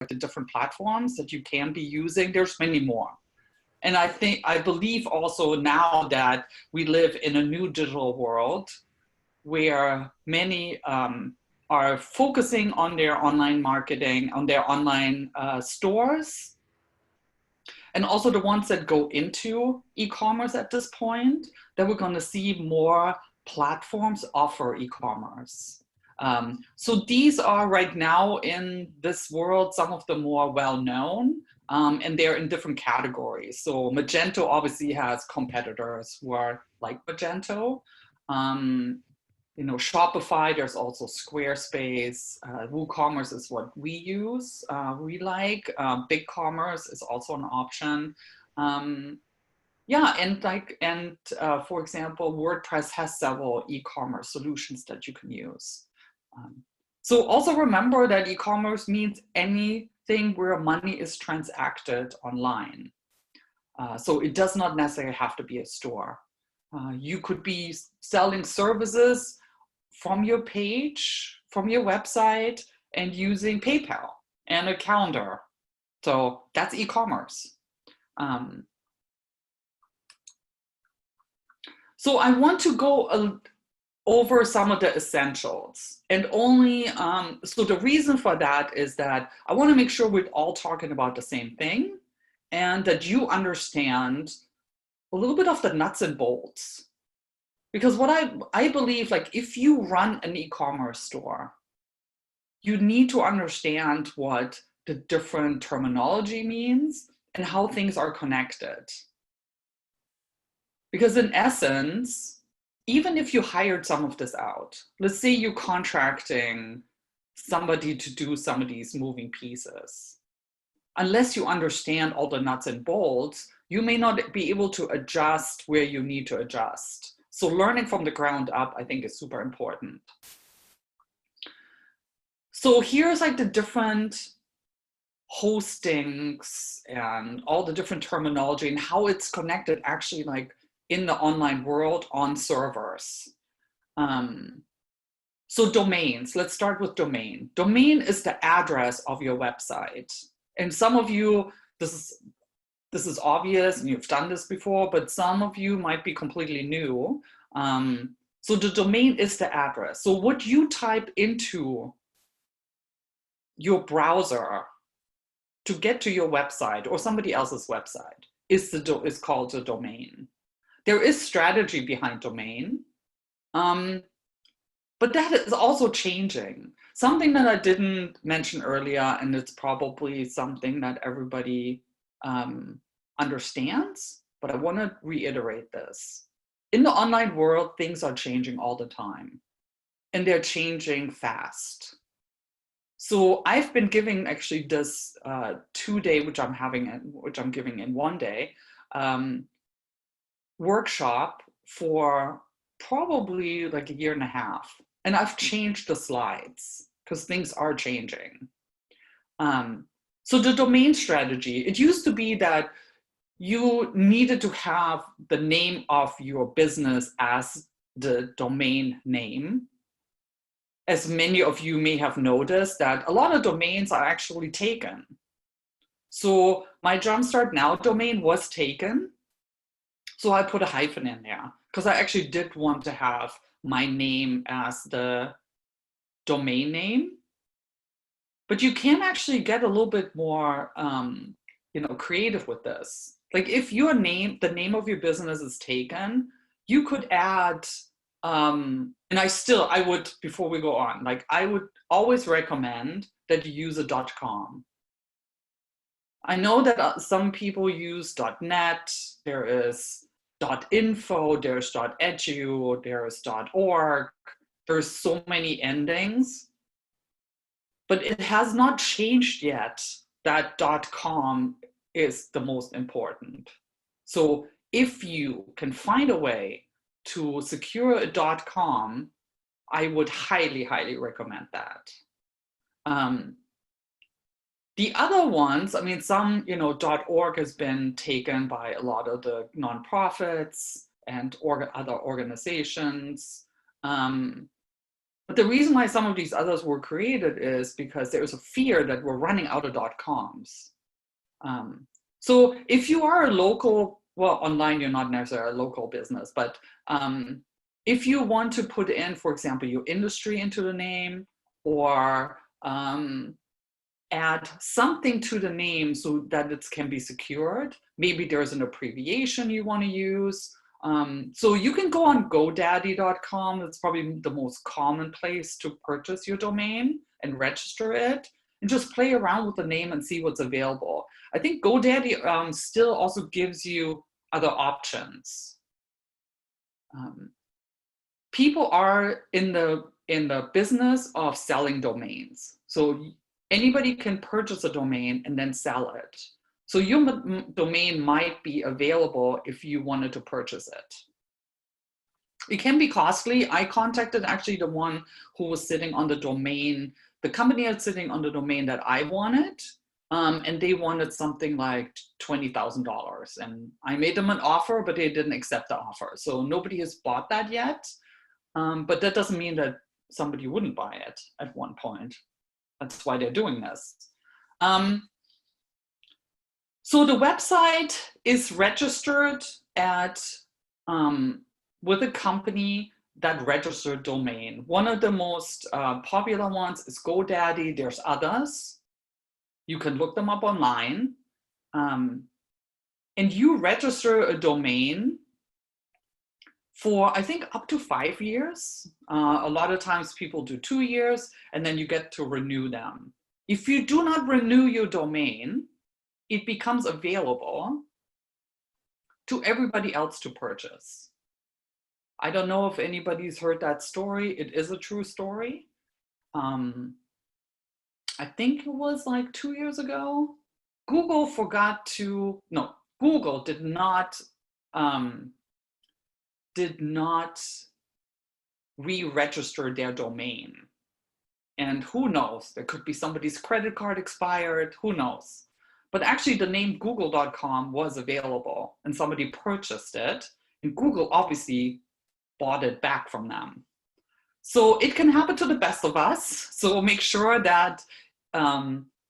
the different platforms that you can be using. There's many more. And I believe also now that we live in a new digital world where many are focusing on their online marketing, on their online stores, and also the ones that go into e-commerce at this point, that we're going to see more platforms offer e-commerce. So these are right now in this world, some of the more well-known, and they're in different categories. So Magento obviously has competitors who are like Magento. You know, Shopify, there's also Squarespace. WooCommerce is what we use, we like. BigCommerce is also an option. Yeah, and for example, WordPress has several e-commerce solutions that you can use. So also remember that e-commerce means anything where money is transacted online. So it does not necessarily have to be a store. You could be selling services from your page, from your website, and using PayPal and a calendar. So that's e-commerce. So I want to go over some of the essentials, and only, so the reason for that is that I want to make sure we're all talking about the same thing and that you understand a little bit of the nuts and bolts. Because what I believe, like if you run an e-commerce store, you need to understand what the different terminology means and how things are connected. Because in essence, even if you hired some of this out, let's say you're contracting somebody to do some of these moving pieces, unless you understand all the nuts and bolts, you may not be able to adjust where you need to adjust. So learning from the ground up, I think, is super important. So here's like the different hostings and all the different terminology and how it's connected actually like in the online world on servers. So domains, let's start with domain. Domain is the address of your website. And some of you, this is obvious and you've done this before, but some of you might be completely new. So the domain is the address. So what you type into your browser to get to your website or somebody else's website is called the domain. There is strategy behind domain, but that is also changing. Something that I didn't mention earlier, and it's probably something that everybody understands, but I want to reiterate this. In the online world, things are changing all the time, and they're changing fast. So I've been giving actually this 2-day, which I'm giving in 1 day, workshop for probably like 1.5 years. And I've changed the slides because things are changing. So the domain strategy, it used to be that you needed to have the name of your business as the domain name. As many of you may have noticed that a lot of domains are actually taken. So my JumpStartNOW domain was taken. So I put a hyphen in there because I actually did want to have my name as the domain name. But you can actually get a little bit more creative with this. Like if your name, the name of your business is taken, you could add, and I would, before we go on, like I would always recommend that you use a .com. I know that some people use .net, there is .info, there's .edu, there's .org, there's so many endings, but it has not changed yet that .com is the most important. So if you can find a way to secure a .com, I would highly, highly recommend that. The other ones, I mean, some, .org has been taken by a lot of the nonprofits and other organizations. the reason why some of these others were created is because there is a fear that we're running out of .coms. So if you are a local, well, online, you're not necessarily a local business, but if you want to put in, for example, your industry into the name, or add something to the name so that it can be secured, maybe there's an abbreviation you want to use. So you can go on GoDaddy.com. It's probably the most common place to purchase your domain and register it, and just play around with the name and see what's available. I think GoDaddy still also gives you other options. People are in the business of selling domains. So anybody can purchase a domain and then sell it. So your domain might be available if you wanted to purchase it. It can be costly. I contacted actually the one who was sitting on the domain, the company that's sitting on the domain that I wanted, and they wanted something like $20,000. And I made them an offer, but they didn't accept the offer. So nobody has bought that yet. But that doesn't mean that somebody wouldn't buy it at one point. That's why they're doing this. So the website is registered at with a company that registered domain. One of the most popular ones is GoDaddy. There's others. You can look them up online. And you register a domain for, I think, up to 5 years. A lot of times people do 2 years, and then you get to renew them. If you do not renew your domain, it becomes available to everybody else to purchase. I don't know if anybody's heard that story. It is a true story. I think it was like 2 years ago. Google did not re-register their domain. And who knows, there could be somebody's credit card expired, who knows. But actually the name google.com was available and somebody purchased it, and Google obviously bought it back from them. So it can happen to the best of us. So make sure that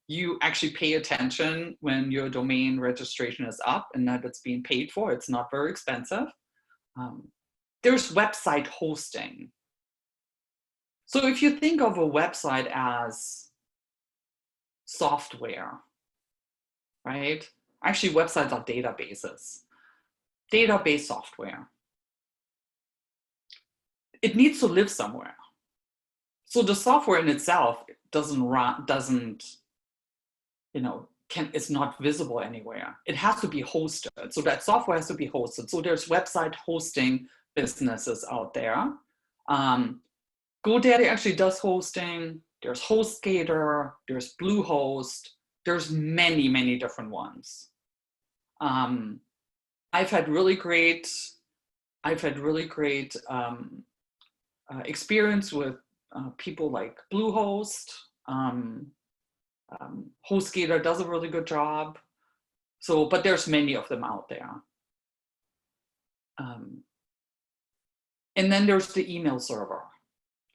you actually pay attention when your domain registration is up and that it's being paid for. It's not very expensive. There's website hosting. So if you think of a website as software, right? Actually, websites are databases, database software. It needs to live somewhere. So the software in itself it's not visible anywhere. It has to be hosted. So that software has to be hosted. So there's website hosting businesses out there. GoDaddy actually does hosting. There's HostGator, there's Bluehost, there's many, many different ones. I've had really great experience with people like Bluehost. HostGator does a really good job. So, but there's many of them out there. And then there's the email server.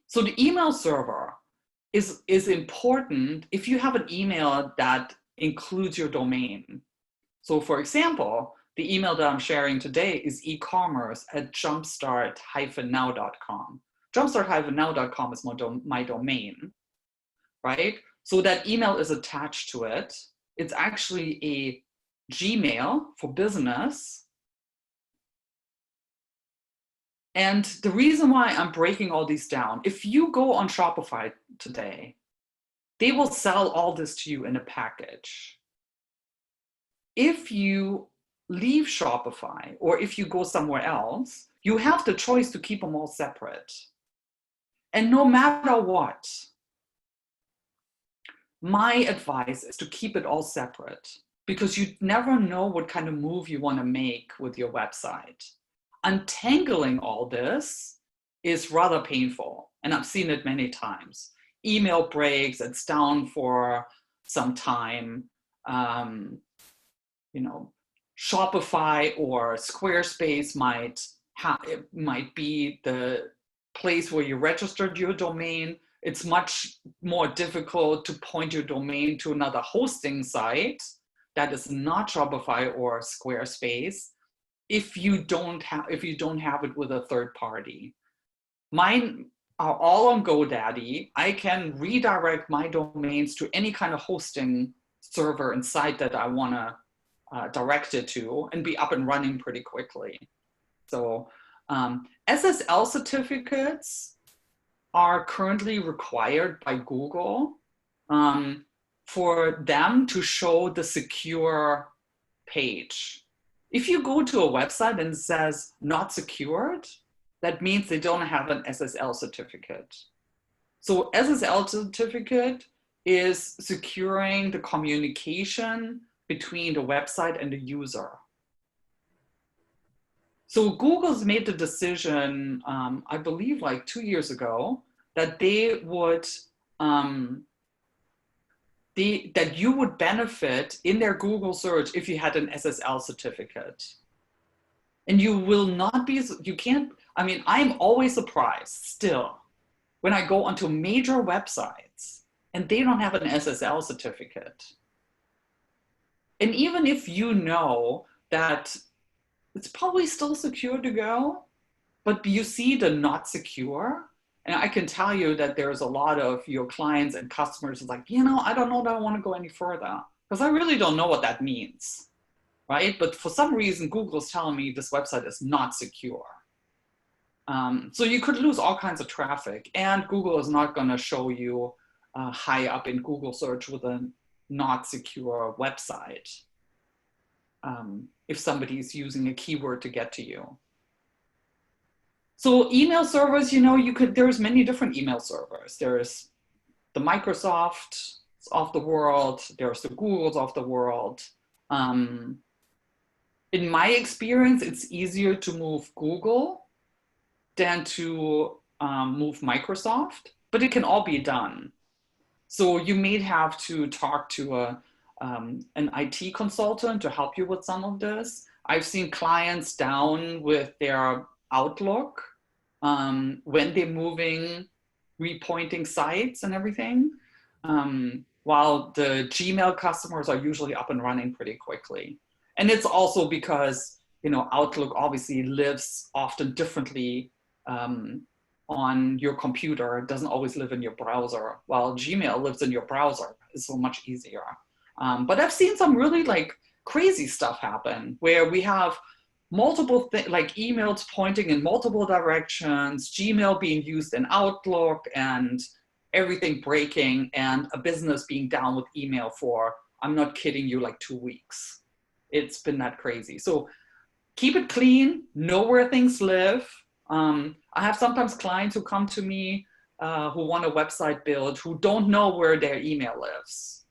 So the email server is important if you have an email that includes your domain. So for example, the email that I'm sharing today is eCommerce@JumpStartNOW.com. JumpStartNOW.com is my domain, right? So that email is attached to it. It's actually a Gmail for business. And the reason why I'm breaking all these down, if you go on Shopify today, they will sell all this to you in a package. If you leave Shopify or if you go somewhere else, you have the choice to keep them all separate. And no matter what, my advice is to keep it all separate, because you never know what kind of move you want to make with your website. Untangling all this is rather painful, and I've seen it many times. Email breaks, it's down for some time. Shopify or Squarespace might be the place where you registered your domain. It's much more difficult to point your domain to another hosting site that is not Shopify or Squarespace if you don't have it with a third party. Mine are all on GoDaddy. I can redirect my domains to any kind of hosting server and site that I want to direct it to and be up and running pretty quickly. So SSL certificates are currently required by Google for them to show the secure page. If you go to a website and it says not secured, that means they don't have an SSL certificate. So SSL certificate is securing the communication between the website and the user. So Google's made the decision, I believe like 2 years ago, that they would, that you would benefit in their Google search if you had an SSL certificate. And you will not be, you can't, I mean, I'm always surprised still when I go onto major websites and they don't have an SSL certificate. And even if you know that it's probably still secure to go, but you see the not secure, and I can tell you that there's a lot of your clients and customers like, you know, I don't know that I want to go any further because I really don't know what that means, right? But for some reason, Google's telling me this website is not secure. So you could lose all kinds of traffic, and Google is not going to show you high up in Google search with a not secure website if somebody's using a keyword to get to you. So email servers, you know, there's many different email servers. There's the Microsofts of the world, there's the Googles of the world. In my experience, it's easier to move Google than to move Microsoft, but it can all be done. So you may have to talk to an IT consultant to help you with some of this. I've seen clients down with their Outlook when they're moving, repointing sites and everything, while the Gmail customers are usually up and running pretty quickly. And it's also because, you know, Outlook obviously lives often differently on your computer. It doesn't always live in your browser, while Gmail lives in your browser. It's so much easier. But I've seen some really like crazy stuff happen where we have multiple like emails pointing in multiple directions, Gmail being used in Outlook, and everything breaking, and a business being down with email for, I'm not kidding you, like 2 weeks. It's been that crazy. So keep it clean, know where things live. I have sometimes clients who come to me who want a website build, who don't know where their email lives.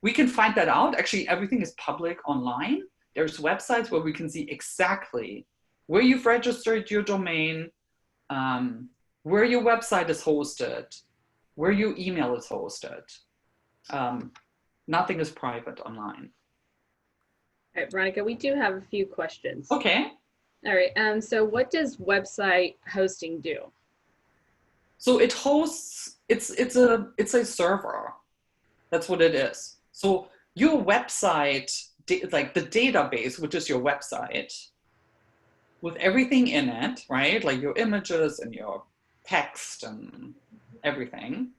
We can find that out. Actually, everything is public online. There's websites where we can see exactly where you've registered your domain, where your website is hosted, where your email is hosted. Nothing is private online. All right, Veronika, we do have a few questions. Okay. All right, so what does website hosting do? So it hosts, it's a server. That's what it is. So your website, like the database, which is your website, with everything in it, right? Like your images and your text and everything,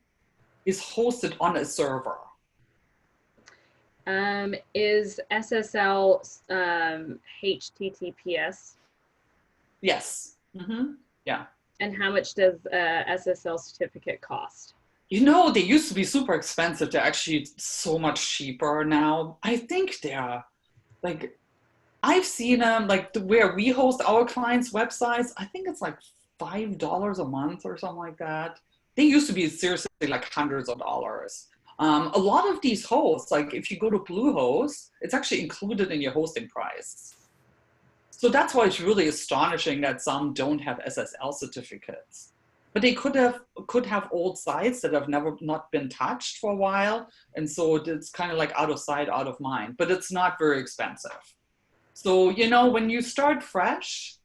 is hosted on a server. Is SSL HTTPS? Yes. Mm-hmm. Yeah. And how much does SSL certificate cost? You know, they used to be super expensive. They're actually so much cheaper now. I think they're like, I've seen them like where we host our clients' websites. I think it's like $5 a month or something like that. They used to be seriously like hundreds of dollars. A lot of these hosts, like if you go to Bluehost, it's actually included in your hosting price. So that's why it's really astonishing that some don't have SSL certificates. But they could have old sites that have not been touched for a while. And so it's kind of like out of sight, out of mind, but it's not very expensive. So, you know, when you start fresh,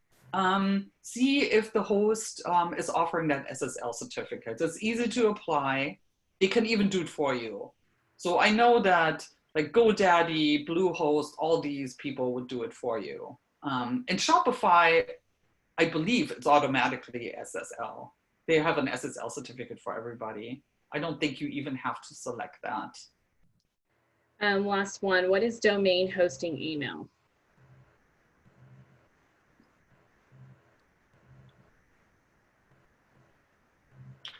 See if the host is offering that SSL certificate. It's easy to apply. They can even do it for you. So I know that like GoDaddy, Bluehost, all these people would do it for you. And Shopify, I believe it's automatically SSL. They have an SSL certificate for everybody. I don't think you even have to select that. Last one, what is domain hosting email?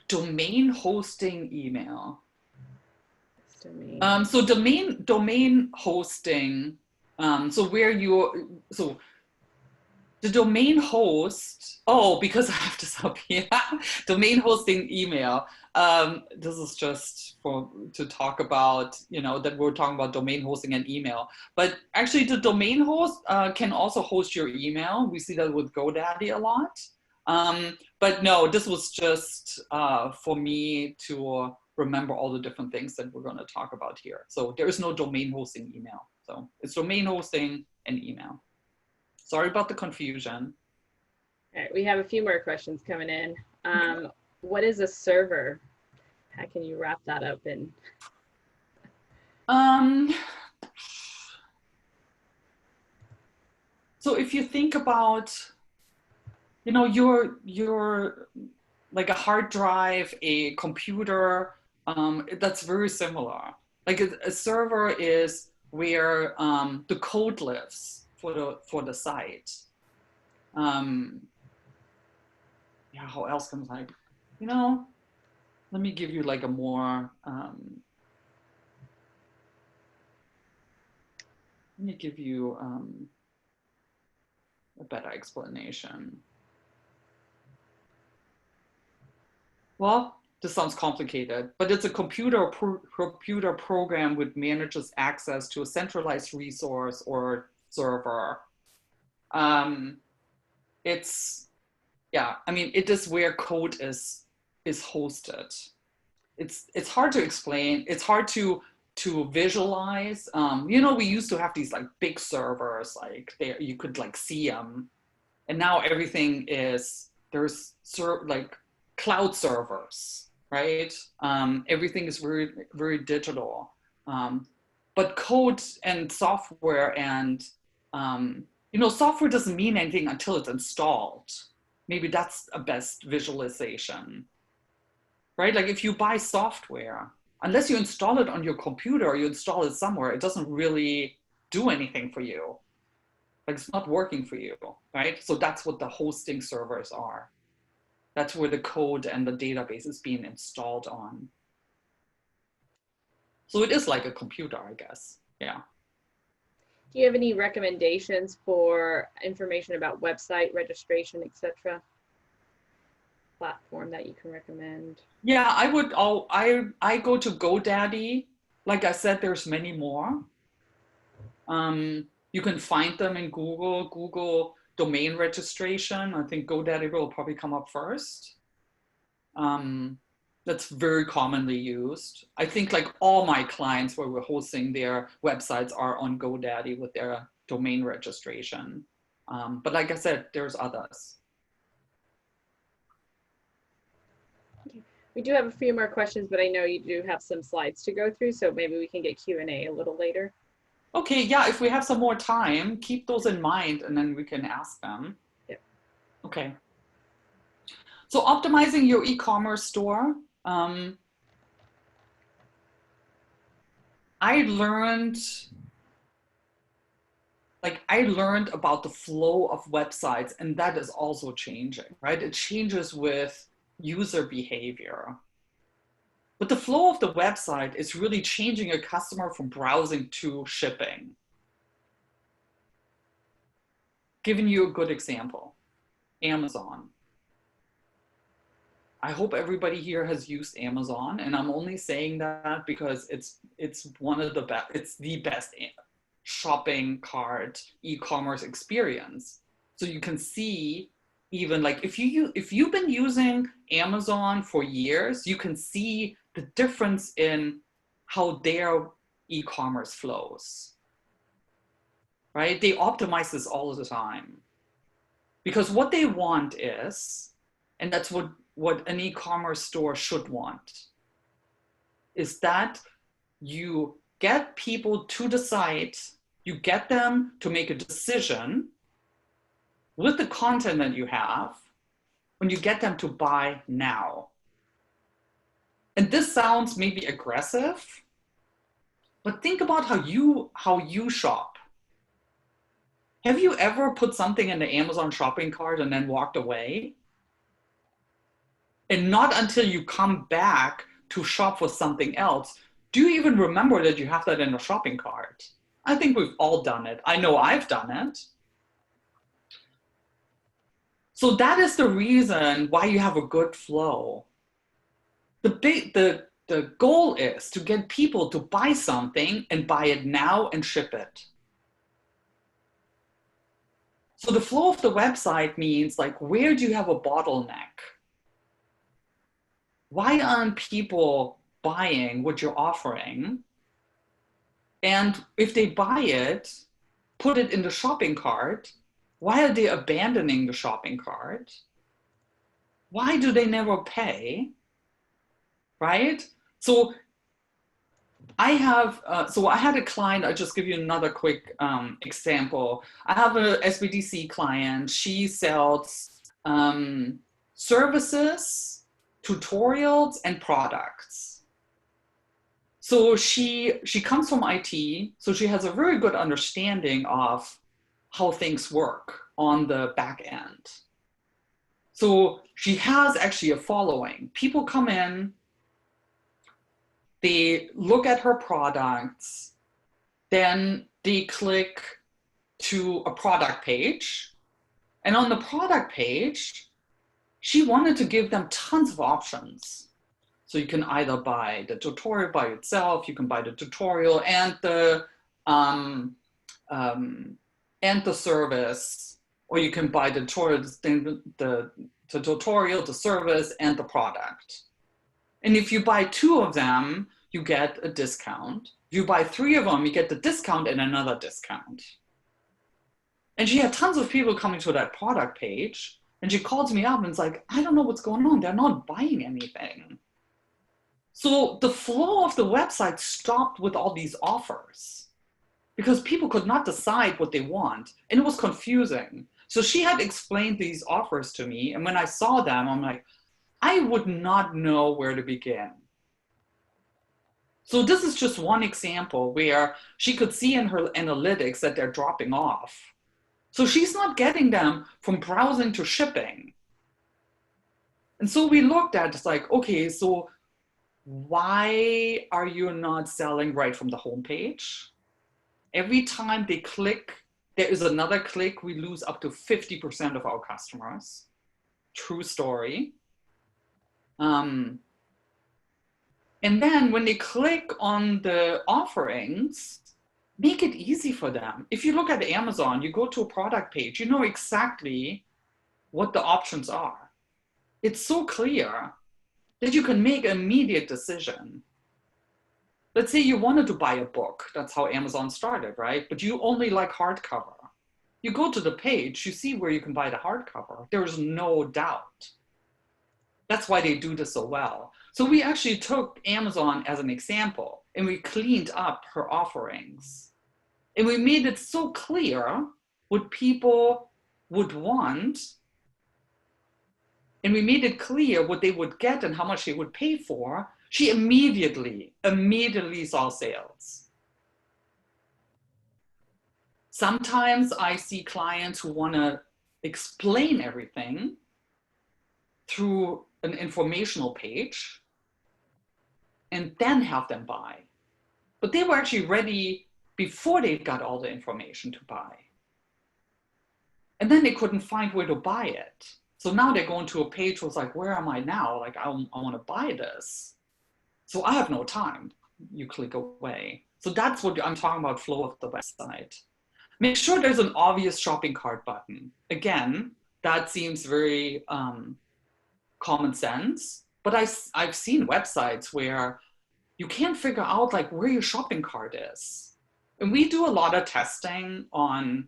Domain hosting email. Domain. So domain hosting. So the domain host. Oh, because I have this up here. Domain hosting email. This is just to talk about, that we're talking about domain hosting and email. But actually, the domain host can also host your email. We see that with GoDaddy a lot. But no, this was just for me to remember all the different things that we're going to talk about here. So there is no domain hosting email. So it's domain hosting and email. Sorry about the confusion. All right, we have a few more questions coming in. What is a server? How can you wrap that up in? So if you think about, your like a hard drive, a computer, that's very similar. Like a server is where the code lives for the site. Yeah, how else can I, let me give you like a more, let me give you a better explanation. Well, this sounds complicated, but it's a computer program which manages access to a centralized resource or server. It is where code is hosted. It's hard to explain. It's hard to visualize. We used to have these like big servers, like you could like see them, and now everything there's like cloud servers, right? Everything is very, very digital. But code and software and, software doesn't mean anything until it's installed. Maybe that's a best visualization, right? Like if you buy software, unless you install it on your computer or you install it somewhere, it doesn't really do anything for you. Like it's not working for you, right? So that's what the hosting servers are. That's where the code and the database is being installed on. So it is like a computer, I guess. Yeah. Do you have any recommendations for information about website registration, etc.? Platform that you can recommend? Yeah, I go to GoDaddy. Like I said, there's many more. You can find them in Google domain registration. I think GoDaddy will probably come up first. That's very commonly used. I think like all my clients where we're hosting their websites are on GoDaddy with their domain registration. But like I said, there's others. We do have a few more questions, but I know you do have some slides to go through, so maybe we can get Q&A a little later. Okay, yeah, if we have some more time, keep those in mind and then we can ask them. Yeah. Okay. So optimizing your e-commerce store. I learned about the flow of websites, and that is also changing, right? It changes with user behavior. But the flow of the website is really changing a customer from browsing to shipping. Giving you a good example, Amazon. I hope everybody here has used Amazon, and I'm only saying that because it's one of the best, it's the best shopping cart e-commerce experience. So you can see, even like if you've been using Amazon for years, you can see the difference in how their e-commerce flows, right? They optimize this all the time. Because what they want is, and that's what an e-commerce store should want, is that you get people to the site, you get them to make a decision with the content that you have, when you get them to buy now. And this sounds maybe aggressive, but think about how you shop. Have you ever put something in the Amazon shopping cart and then walked away? And not until you come back to shop for something else do you even remember that you have that in a shopping cart. I think we've all done it. I know I've done it. So that is the reason why you have a good flow. The goal is to get people to buy something and buy it now and ship it. So the flow of the website means, like, where do you have a bottleneck? Why aren't people buying what you're offering? And if they buy it, put it in the shopping cart, why are they abandoning the shopping cart? Why do they never pay? Right? So I had a client, I'll just give you another quick example. I have a SBDC client. She sells services, tutorials, and products. So she comes from IT, so she has a very good understanding of how things work on the back end. So she has actually a following. People come in, they look at her products, then they click to a product page. And on the product page, she wanted to give them tons of options. So you can either buy the tutorial by itself, you can buy the tutorial and the service, or you can buy the tutorial, the service, and the product. And if you buy 2 of them, you get a discount. If you buy 3 of them, you get the discount and another discount. And she had tons of people coming to that product page, and she calls me up and it's like, I don't know what's going on. They're not buying anything. So the flow of the website stopped with all these offers because people could not decide what they want, and it was confusing. So she had explained these offers to me, and when I saw them, I'm like, I would not know where to begin. So this is just one example where she could see in her analytics that they're dropping off. So she's not getting them from browsing to shipping. And so we looked at, it's like, okay, so why are you not selling right from the homepage? Every time they click, there is another click, we lose up to 50% of our customers. True story. And then when they click on the offerings, make it easy for them. If you look at Amazon, you go to a product page, you know exactly what the options are. It's so clear that you can make an immediate decision. Let's say you wanted to buy a book. That's how Amazon started, right? But you only like hardcover. You go to the page, you see where you can buy the hardcover. There's no doubt. That's why they do this so well. So we actually took Amazon as an example, and we cleaned up her offerings. And we made it so clear what people would want. And we made it clear what they would get and how much they would pay for. She immediately saw sales. Sometimes I see clients who want to explain everything through an informational page and then have them buy. But they were actually ready before they got all the information to buy. And then they couldn't find where to buy it. So now they're going to a page where it's like, where am I now? Like, I want to buy this. So I have no time. You click away. So that's what I'm talking about, flow of the website. Make sure there's an obvious shopping cart button. Again, that seems very common sense, but I've seen websites where you can't figure out like where your shopping cart is. And we do a lot of testing on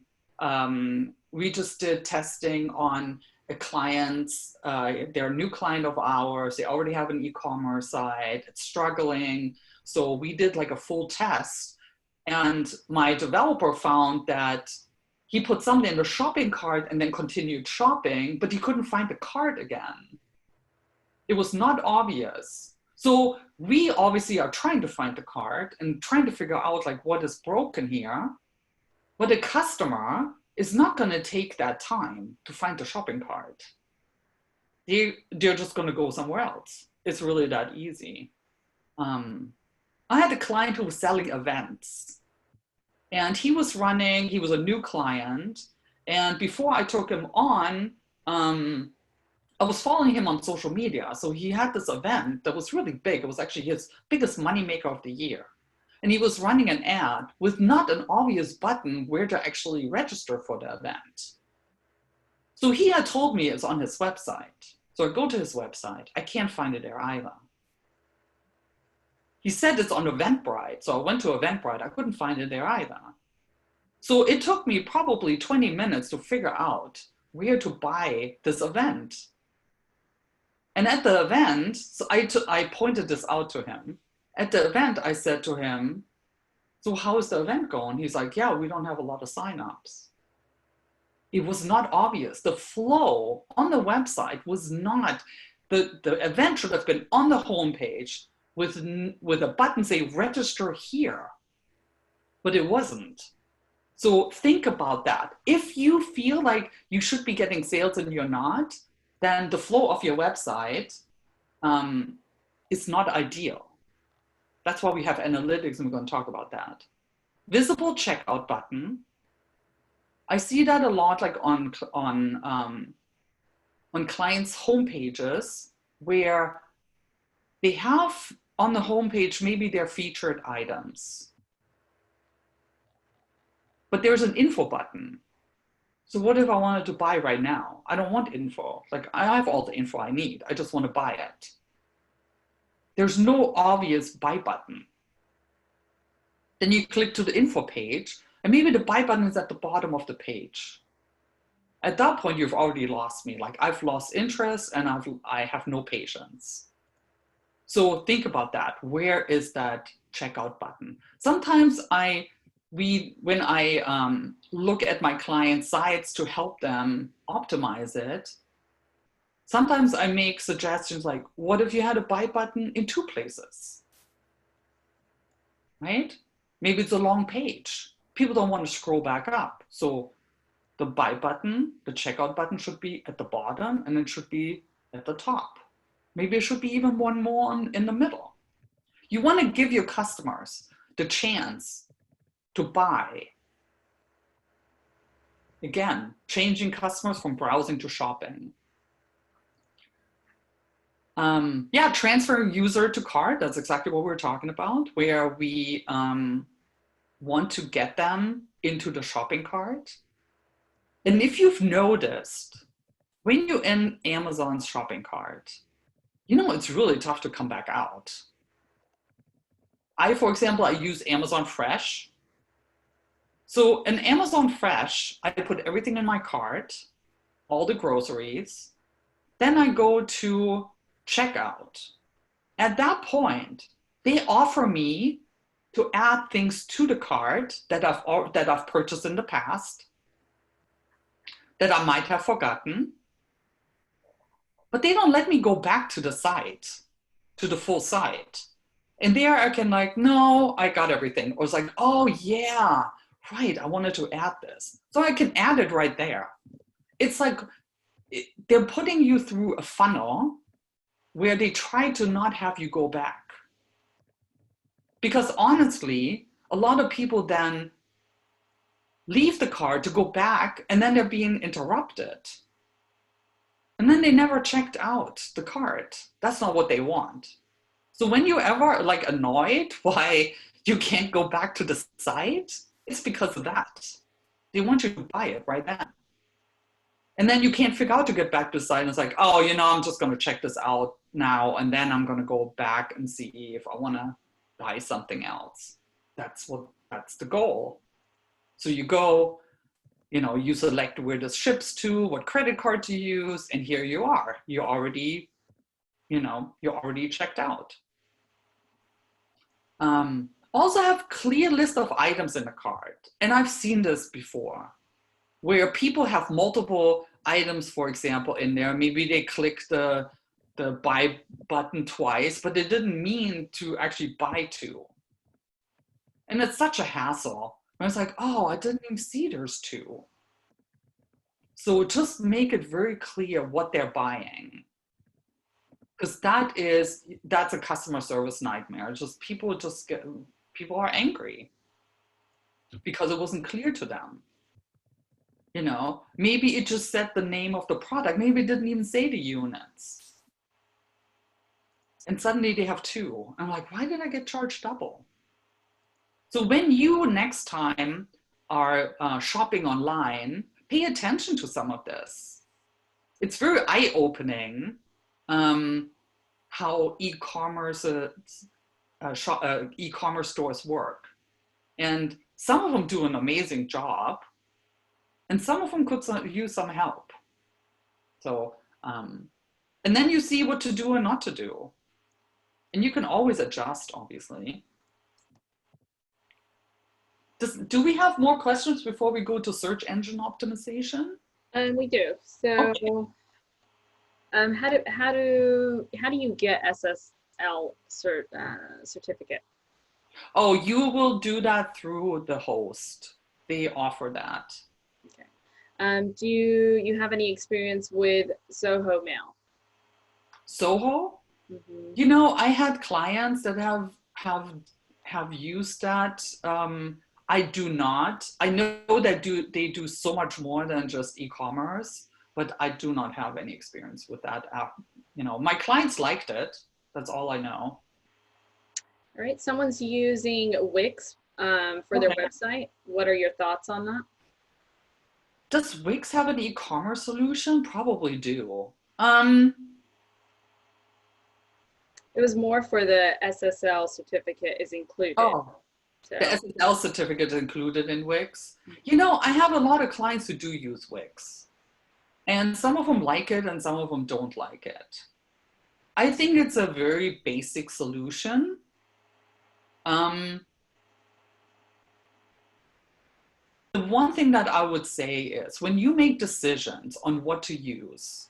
we just did testing on a client's, they're a new client of ours. They already have an e-commerce site. It's struggling. So we did like a full test. And my developer found that he put something in the shopping cart and then continued shopping, but he couldn't find the cart again. It was not obvious. So we obviously are trying to find the cart and trying to figure out like what is broken here. But the customer is not going to take that time to find the shopping cart. They're just going to go somewhere else. It's really that easy. I had a client who was selling events. And he was a new client. And before I took him on, I was following him on social media. So he had this event that was really big. It was actually his biggest moneymaker of the year. And he was running an ad with not an obvious button where to actually register for the event. So he had told me it's on his website. So I go to his website. I can't find it there either. He said it's on Eventbrite. So I went to Eventbrite. I couldn't find it there either. So it took me probably 20 minutes to figure out where to buy this event. And at the event, so I pointed this out to him. At the event, I said to him, so how is the event going? He's like, yeah, we don't have a lot of signups. It was not obvious. The flow on the website was not, the event should have been on the homepage with a button say register here, but it wasn't. So think about that. If you feel like you should be getting sales and you're not, then the flow of your website is not ideal. That's why we have analytics, and we're going to talk about that. Visible checkout button. I see that a lot, like on clients' homepages, where they have on the homepage maybe their featured items, but there's an info button. So what if I wanted to buy right now? I don't want info. Like I have all the info I need. I just want to buy it. There's no obvious buy button. Then you click to the info page, and maybe the buy button is at the bottom of the page. At that point, you've already lost me. Like I've lost interest and I have no patience. So think about that. Where is that checkout button? Sometimes when I look at my client sites to help them optimize it, sometimes I make suggestions like, what if you had a buy button in 2 places, right? Maybe it's a long page. People don't want to scroll back up. So the buy button, the checkout button should be at the bottom and it should be at the top. Maybe it should be even one more in the middle. You want to give your customers the chance to buy. Again, changing customers from browsing to shopping. Yeah, transferring user to cart, that's exactly what we're talking about, where we want to get them into the shopping cart. And if you've noticed, when you're in Amazon's shopping cart, you know, it's really tough to come back out. For example, I use Amazon Fresh. So in Amazon Fresh, I put everything in my cart, all the groceries. Then I go to checkout. At that point, they offer me to add things to the cart that I've purchased in the past, that I might have forgotten. But they don't let me go back to the site, to the full site. And there I can like, no, I got everything. Or it's like, oh yeah, right, I wanted to add this. So I can add it right there. It's like, they're putting you through a funnel where they try to not have you go back. Because honestly, a lot of people then leave the cart to go back and then they're being interrupted. And then they never checked out the cart. That's not what they want. So when you ever like annoyed why you can't go back to the site, it's because of that. They want you to buy it right then. And then you can't figure out to get back to the site. And it's like, oh, you know, I'm just going to check this out now. And then I'm going to go back and see if I want to buy something else. That's the goal. So you go, you select where this ships to, what credit card to use, and here you are. You're already checked out. Also have clear list of items in the cart. And I've seen this before, where people have multiple items, for example, in there. Maybe they click the buy button twice, but they didn't mean to actually buy two. And it's such a hassle. I was like, oh, I didn't even see there's two. So just make it very clear what they're buying. Because that's a customer service nightmare. People are angry because it wasn't clear to them. Maybe it just said the name of the product. Maybe it didn't even say the units. And suddenly they have two. I'm like, why did I get charged double? So when you next time are shopping online, pay attention to some of this. It's very eye-opening how e-commerce stores work. And some of them do an amazing job, and some of them could use some help. So, and then you see what to do and not to do. And you can always adjust, obviously. Do we have more questions before we go to search engine optimization? We do. So, okay. How do you get SSL certificate? Oh, you will do that through the host. They offer that. Okay. Do you have any experience with Soho Mail? Soho? Mm-hmm. I had clients that have used that. I do not. I know that they do so much more than just e-commerce, but I do not have any experience with that app. My clients liked it. That's all I know. All right. Someone's using Wix for their website. What are your thoughts on that? Does Wix have an e-commerce solution? Probably do. It was more for the SSL certificate is included. Oh, so. The SSL certificate is included in Wix. I have a lot of clients who do use Wix. And some of them like it and some of them don't like it. I think it's a very basic solution. The one thing that I would say is when you make decisions on what to use,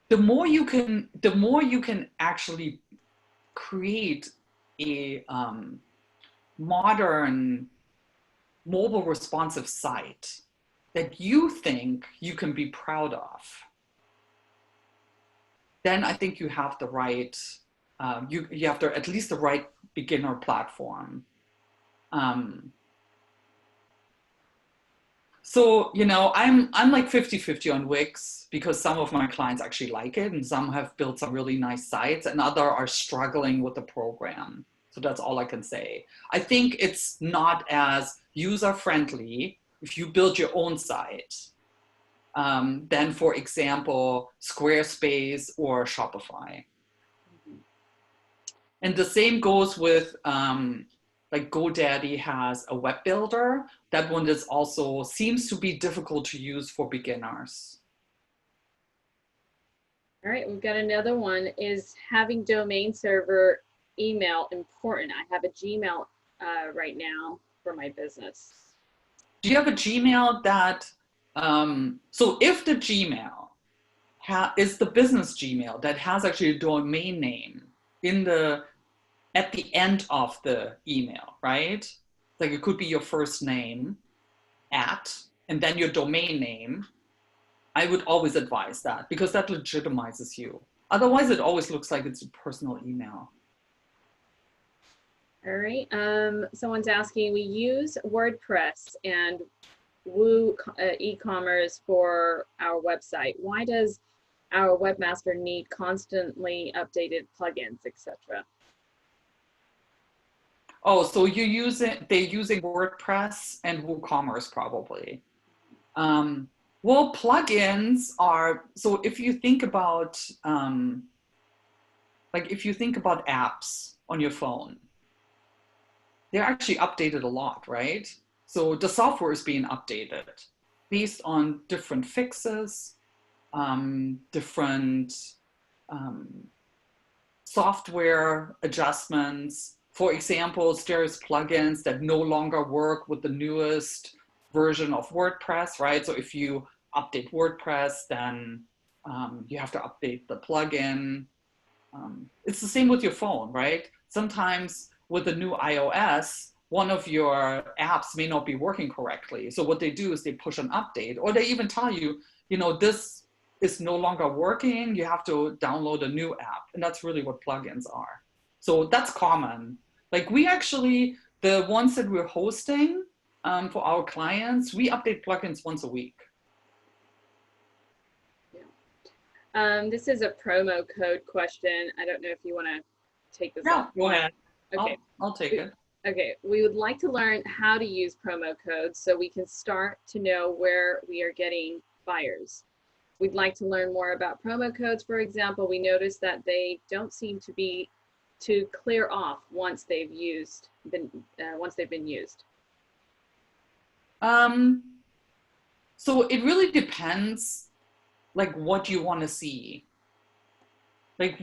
the more you can actually create a modern mobile responsive site that you think you can be proud of, then I think you have the right, you have at least the right beginner platform. So, I'm like 50-50 on Wix because some of my clients actually like it and some have built some really nice sites and others are struggling with the program. So that's all I can say. I think it's not as user-friendly if you build your own site than, for example, Squarespace or Shopify. And the same goes with like GoDaddy has a web builder. That one is also seems to be difficult to use for beginners. All right, we've got another one. Is having domain server email important? I have a Gmail right now for my business. Do you have a Gmail that, so if the Gmail is the business Gmail that has actually a domain name at the end of the email, right? Like it could be your first name and then your domain name. I would always advise that because that legitimizes you. Otherwise, it always looks like it's a personal email. All right. Someone's asking, we use WordPress and Woo eCommerce for our website. Why does our webmaster need constantly updated plugins, etc.? Oh, so they're using WordPress and WooCommerce probably. Well, plugins are, so if you think about, apps on your phone, they're actually updated a lot, right? So the software is being updated based on different fixes, different um, software adjustments. For example, there's plugins that no longer work with the newest version of WordPress, right? So if you update WordPress, then you have to update the plugin. It's the same with your phone, right? Sometimes with the new iOS, one of your apps may not be working correctly. So what they do is they push an update, or they even tell you, this is no longer working. You have to download a new app. And that's really what plugins are. So that's common. Like we actually, the ones that we're hosting for our clients, we update plugins once a week. This is a promo code question. I don't know if you want to take this off. Go ahead. Okay. I'll take it. Okay, we would like to learn how to use promo codes so we can start to know where we are getting buyers. We'd like to learn more about promo codes. For example, we noticed that they don't seem to be to clear off once they've been used. So it really depends, like what you want to see. Like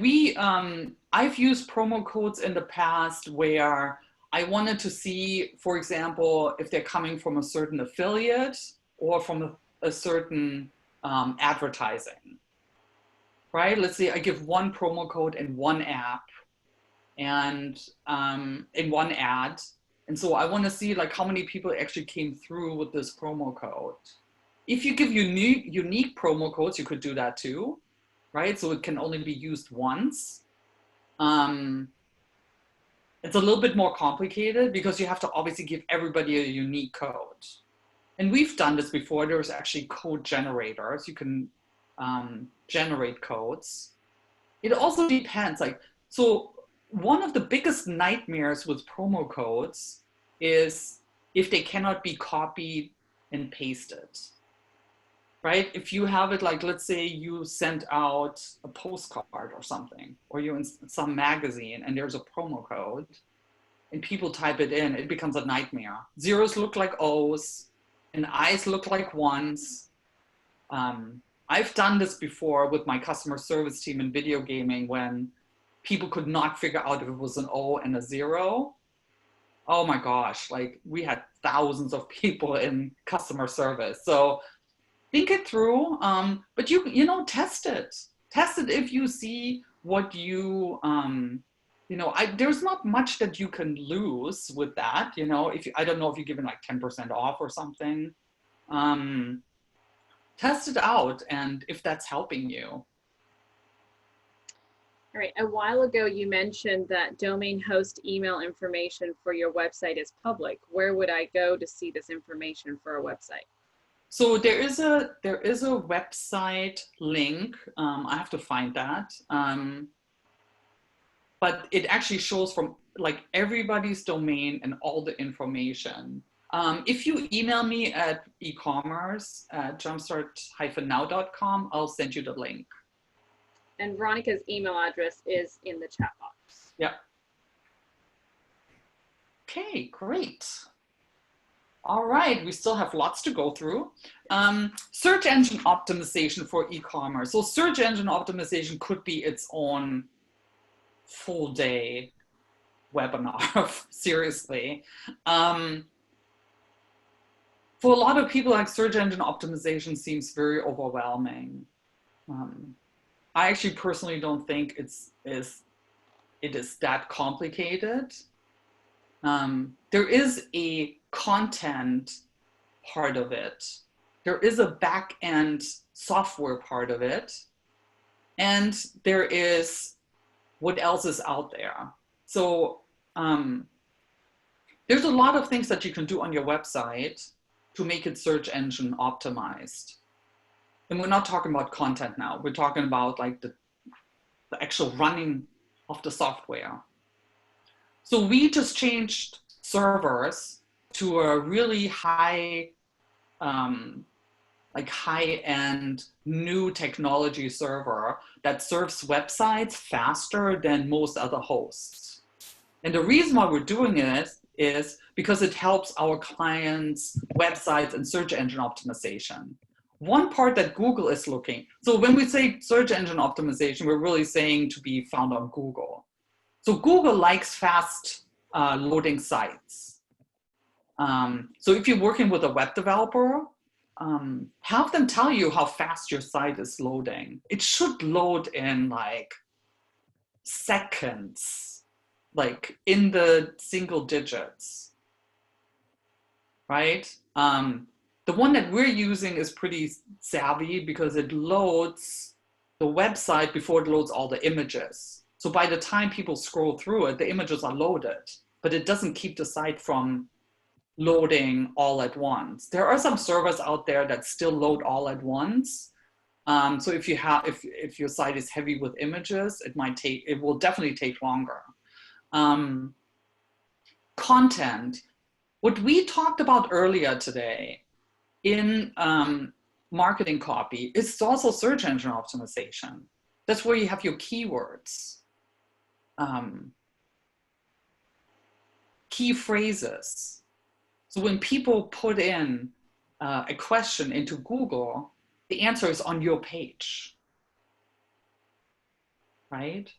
I've used promo codes in the past where I wanted to see, for example, if they're coming from a certain affiliate or from a certain advertising, right? Let's say I give one promo code in one app and in one ad. And so I want to see like how many people actually came through with this promo code. If you give unique promo codes, you could do that too, right? So it can only be used once. It's a little bit more complicated because you have to obviously give everybody a unique code. And we've done this before. There's actually code generators. You can generate codes. It also depends. So one of the biggest nightmares with promo codes is if they cannot be copied and pasted, right? If you have it like, let's say you sent out a postcard or something, or you're in some magazine and there's a promo code and people type it in, it becomes a nightmare. Zeros look like O's and I's look like ones. I've done this before with my customer service team in video gaming when people could not figure out if it was an O and a zero. Oh my gosh, like we had thousands of people in customer service. So think it through, but test it. Test it if you see what there's not much that you can lose with that. I don't know if you're giving like 10% off or something. Test it out, and if that's helping you. All right, a while ago you mentioned that domain host email information for your website is public. Where would I go to see this information for a website? So there is a website link. I have to find that. But it actually shows from like everybody's domain and all the information. If you email me at eCommerce at JumpStart-now.com, I'll send you the link. And Veronika's email address is in the chat box. Yep. Okay, great. All right, we still have lots to go through. Search engine optimization for e-commerce. So search engine optimization could be its own full day webinar, seriously. For a lot of people, like search engine optimization seems very overwhelming. I actually personally don't think it is that complicated. There is a content part of it. There is a back-end software part of it. And there is what else is out there. So there's a lot of things that you can do on your website to make it search engine optimized. And we're not talking about content now. We're talking about like the actual running of the software. So we just changed servers to a really high, like high-end new technology server that serves websites faster than most other hosts. And the reason why we're doing it is because it helps our clients' websites and search engine optimization. One part that Google is looking, so when we say search engine optimization, we're really saying to be found on Google. So Google likes fast loading sites. So if you're working with a web developer, have them tell you how fast your site is loading. It should load in like seconds, like in the single digits, right? The one that we're using is pretty savvy because it loads the website before it loads all the images. So by the time people scroll through it, the images are loaded, but it doesn't keep the site from loading all at once. There are some servers out there that still load all at once. So if you have, if your site is heavy with images, it will definitely take longer. Content. What we talked about earlier today in marketing copy is also search engine optimization. That's where you have your keywords, key phrases. So when people put in a question into Google, the answer is on your page, right?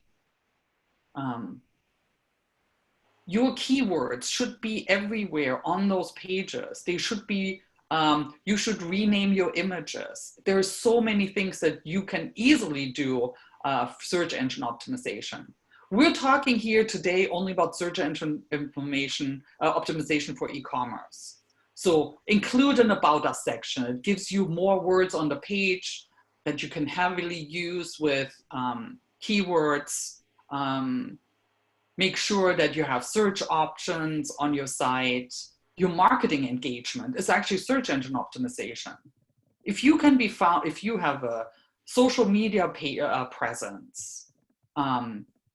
Your keywords should be everywhere on those pages. They should be, you should rename your images. There's so many things that you can easily do search engine optimization. We're talking here today only about search engine optimization for e-commerce. So include an About Us section. It gives you more words on the page that you can heavily use with keywords. Make sure that you have search options on your site. Your marketing engagement is actually search engine optimization. If you can be found, if you have a social media presence,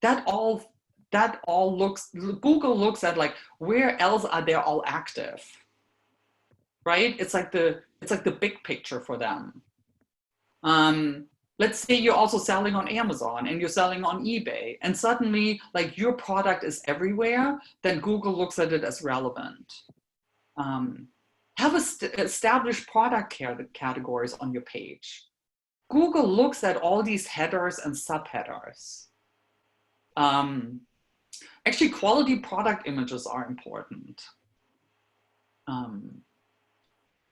that all looks, Google looks at like, where else are they all active, right? It's like the big picture for them. Let's say you're also selling on Amazon and you're selling on eBay, and suddenly like your product is everywhere, then Google looks at it as relevant. Have established product categories on your page. Google looks at all these headers and subheaders. Actually, quality product images are important.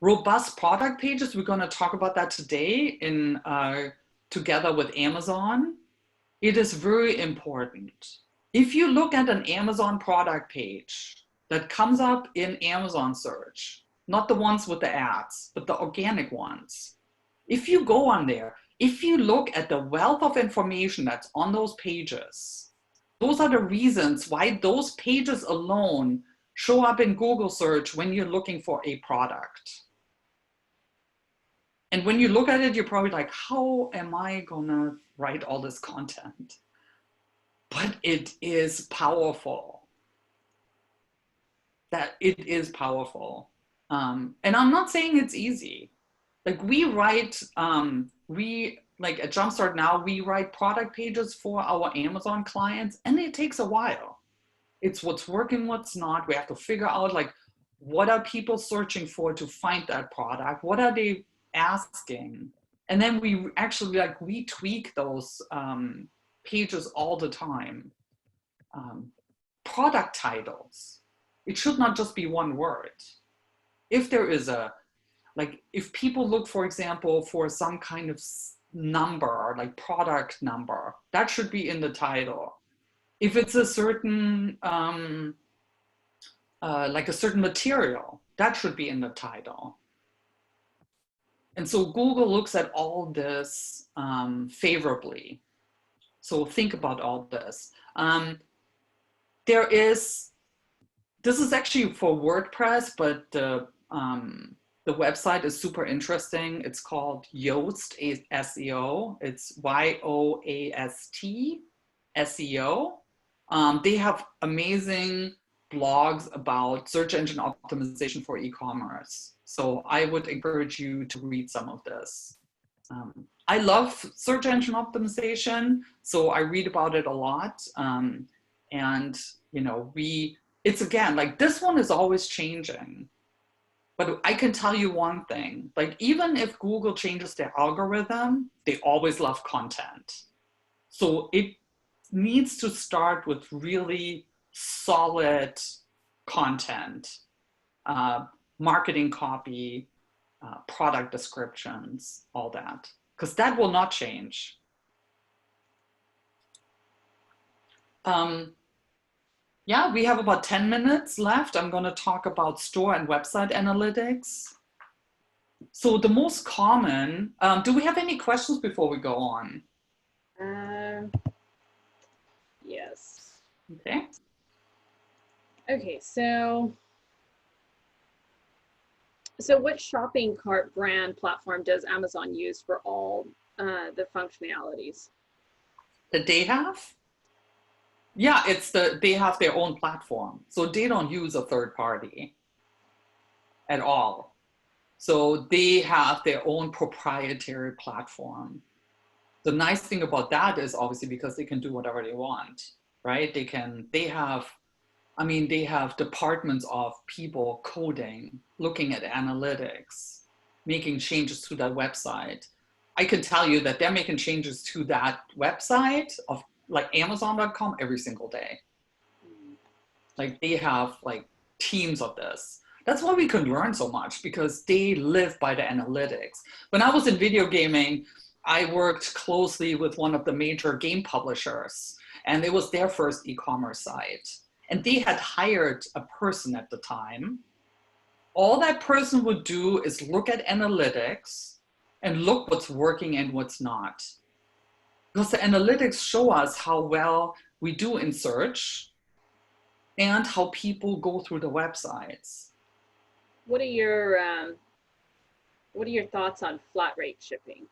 Robust product pages, we're going to talk about that today in together with Amazon. It is very important. If you look at an Amazon product page that comes up in Amazon search, not the ones with the ads, but the organic ones, if you go on there, if you look at the wealth of information that's on those pages, those are the reasons why those pages alone show up in Google search when you're looking for a product. And when you look at it, you're probably like, how am I gonna write all this content? But it is powerful. That it is powerful. And I'm not saying it's easy. Like we write, like at JumpStartNOW, we write product pages for our Amazon clients, and it takes a while. It's what's working, what's not. We have to figure out like, what are people searching for to find that product? What are they asking? And then we actually like, we tweak those pages all the time. Product titles. It should not just be one word. If there is a, like if people look, for example, for some kind of number, like product number, that should be in the title. If it's a certain, like a certain material, that should be in the title. And so Google looks at all this favorably. So think about all this. This is actually for WordPress, but the website is super interesting. It's called Yoast SEO. It's YOAST SEO. They have amazing blogs about search engine optimization for e-commerce. So I would encourage you to read some of this. I love search engine optimization, so I read about it a lot. And You know, it's again, like this one is always changing. But I can tell you one thing, like even if Google changes their algorithm, they always love content. So it needs to start with really solid content, marketing copy, product descriptions, all that, because that will not change. Yeah, we have about 10 minutes left. I'm going to talk about store and website analytics. So the most common, do we have any questions before we go on? Yes. Okay. Okay, so what shopping cart brand platform does Amazon use for all the functionalities? That they have? Yeah, they have their own platform. So they don't use a third party at all. So they have their own proprietary platform. The nice thing about that is obviously because they can do whatever they want, right? They have departments of people coding, looking at analytics, making changes to that website. I can tell you that they're making changes to that website of like Amazon.com every single day. Like they have like teams of this. That's why we can learn so much, because they live by the analytics. When I was in video gaming, I worked closely with one of the major game publishers, and it was their first e-commerce site. And they had hired a person at the time. All that person would do is look at analytics and look what's working and what's not. Because the analytics show us how well we do in search and how people go through the websites. What are your thoughts on flat rate shipping?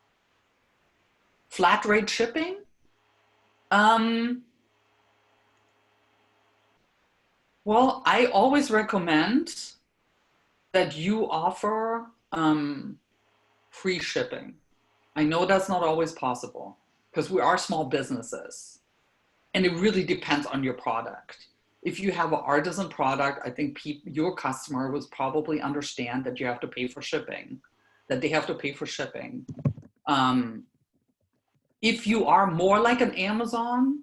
Flat rate shipping? Well, I always recommend that you offer free shipping. I know that's not always possible because we are small businesses, and it really depends on your product. If you have an artisan product, I think your customer will probably understand that you have to pay for shipping, that they have to pay for shipping. If you are more like an Amazon,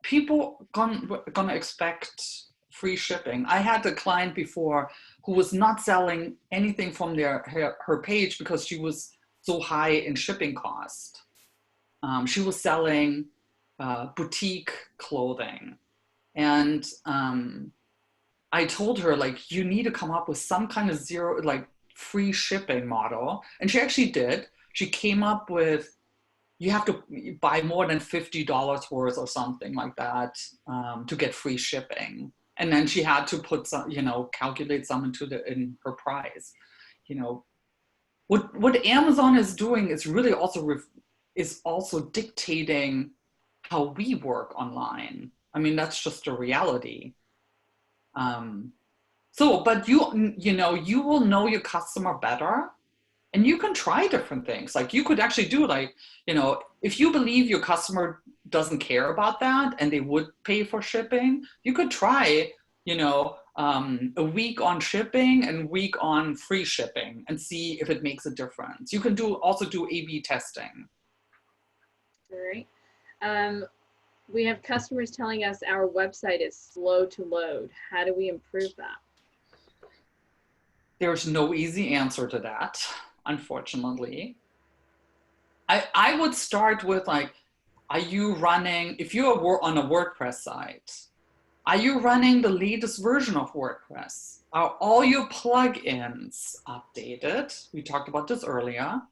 people gonna expect free shipping. I had a client before who was not selling anything from her page because she was so high in shipping cost. She was selling boutique clothing. And I told her, like, you need to come up with some kind of free shipping model. And she actually did. She came up with, you have to buy more than $50 worth or something like that to get free shipping. And then she had to put some, calculate some in her price. What Amazon is doing is really also dictating how we work online. I mean, that's just a reality. But you will know your customer better, and you can try different things. Like you could actually do if you believe your customer doesn't care about that and they would pay for shipping, you could try, a week on shipping and week on free shipping and see if it makes a difference. You can also do A/B testing. All right. We have customers telling us our website is slow to load. How do we improve that? There's no easy answer to that, unfortunately. I would start with are you running, if you're on a WordPress site, are you running the latest version of WordPress? Are all your plugins updated? We talked about this earlier.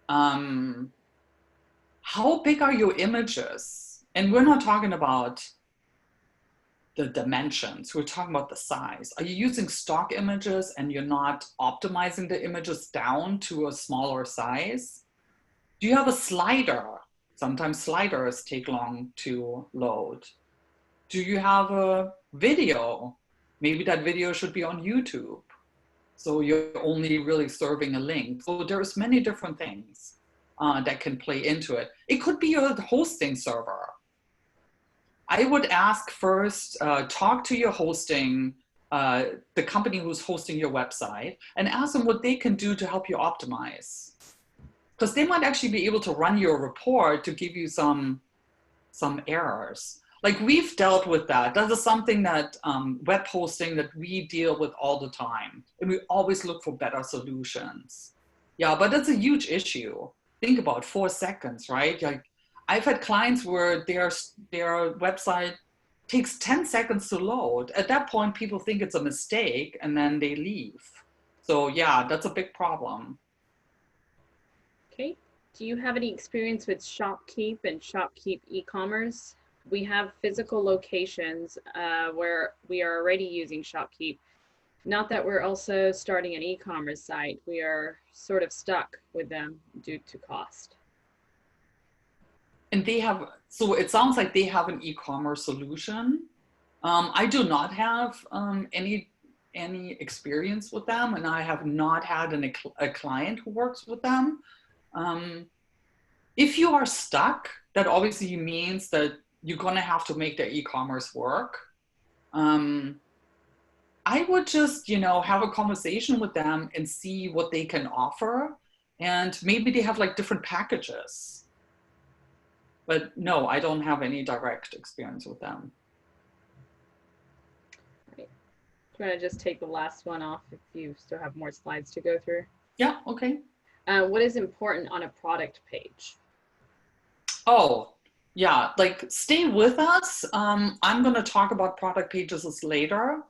How big are your images? And we're not talking about the dimensions, we're talking about the size. Are you using stock images and you're not optimizing the images down to a smaller size? Do you have a slider? Sometimes sliders take long to load. Do you have a video? Maybe that video should be on YouTube. So you're only really serving a link. So there's many different things that can play into it. It could be your hosting server. I would ask first, talk to your hosting, the company who's hosting your website, and ask them what they can do to help you optimize. Because they might actually be able to run your report to give you some errors. Like we've dealt with that. That is something that web hosting that we deal with all the time. And we always look for better solutions. Yeah, but that's a huge issue. Think about 4 seconds, right? Like I've had clients where their website takes 10 seconds to load. At that point, people think it's a mistake and then they leave. So yeah, that's a big problem. Okay. Do you have any experience with ShopKeep and ShopKeep e-commerce? We have physical locations where we are already using ShopKeep. Not that we're also starting an e-commerce site. We are sort of stuck with them due to cost. And they have, so it sounds like they have an e-commerce solution. I do not have any experience with them, and I have not had a client who works with them. If you are stuck, that obviously means that you're going to have to make their e-commerce work. I would just, have a conversation with them and see what they can offer. And maybe they have like different packages. But no, I don't have any direct experience with them. Right. Do you want to just take the last one off if you still have more slides to go through? Yeah, okay. What is important on a product page? Oh, yeah, like stay with us. I'm going to talk about product pages later.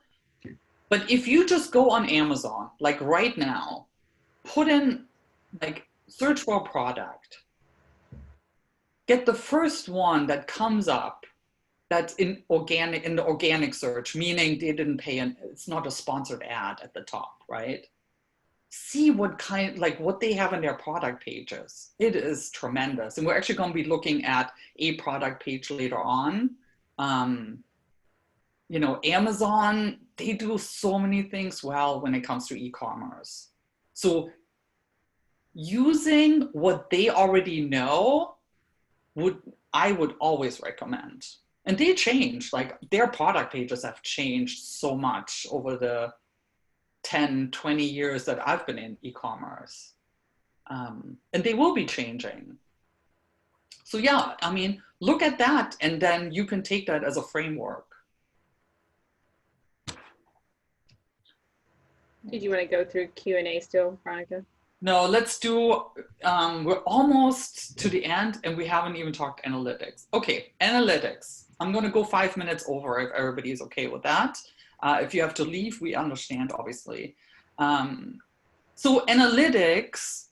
But if you just go on Amazon, like right now, put in, like, search for a product, get the first one that comes up that's in the organic search, meaning they didn't pay, it's not a sponsored ad at the top, right? See what what they have in their product pages. It is tremendous. And we're actually going to be looking at a product page later on. Amazon, they do so many things well when it comes to e-commerce. So using what they already know, I would always recommend. And they change, like their product pages have changed so much over the 10, 20 years that I've been in e-commerce. And they will be changing. So yeah, I mean, look at that and then you can take that as a framework. Did you want to go through Q&A still, Veronika? No, let's do, we're almost to the end and we haven't even talked analytics. Okay, analytics. I'm going to go 5 minutes over if everybody is okay with that. If you have to leave, we understand, obviously. So analytics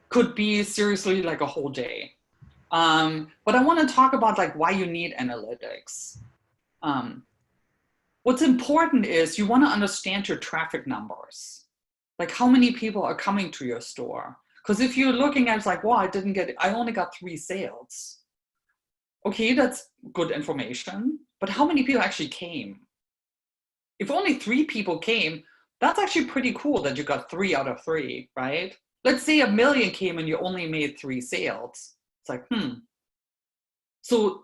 could be seriously like a whole day. But I want to talk about like why you need analytics. What's important is you want to understand your traffic numbers. Like how many people are coming to your store? Because if you're looking at like, well, I only got 3 sales. Okay, that's good information, but how many people actually came? If only 3 people came, that's actually pretty cool that you got 3 out of 3, right? Let's say 1 million came and you only made 3 sales. It's like, So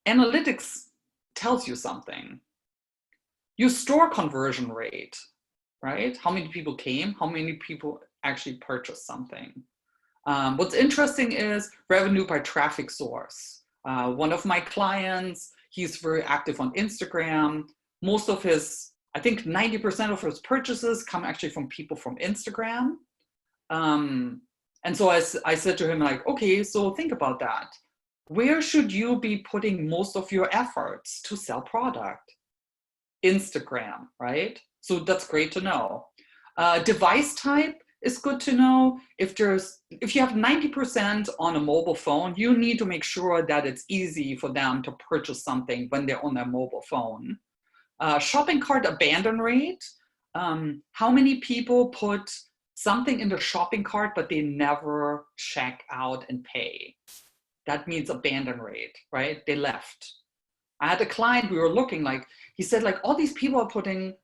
analytics tells you something. Your store conversion rate, right? How many people came? How many people actually purchased something? What's interesting is revenue by traffic source. One of my clients, he's very active on Instagram. Most of his, I think 90% of his purchases come actually from people from Instagram. And so I said to him like, okay, so think about that. Where should you be putting most of your efforts to sell product? Instagram, right? So that's great to know. Device type is good to know. If you have 90% on a mobile phone, you need to make sure that it's easy for them to purchase something when they're on their mobile phone. Shopping cart abandon rate. How many people put something in the shopping cart, but they never check out and pay? That means abandon rate, right? They left. I had a client, we were looking like, he said like all these people are putting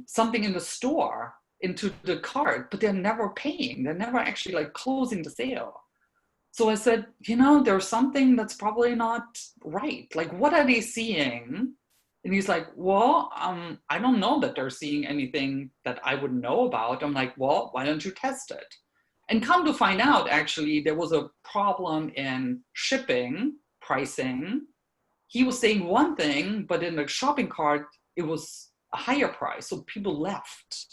something in the store into the cart, but they're never paying. They're never actually like closing the sale. So I said, you know, there's something that's probably not right. Like, what are they seeing? And he's like, well, I don't know that they're seeing anything that I would know about. I'm like, well, why don't you test it? And come to find out, actually, there was a problem in shipping, pricing. He was saying one thing, but in the shopping cart, it was a higher price. So people left.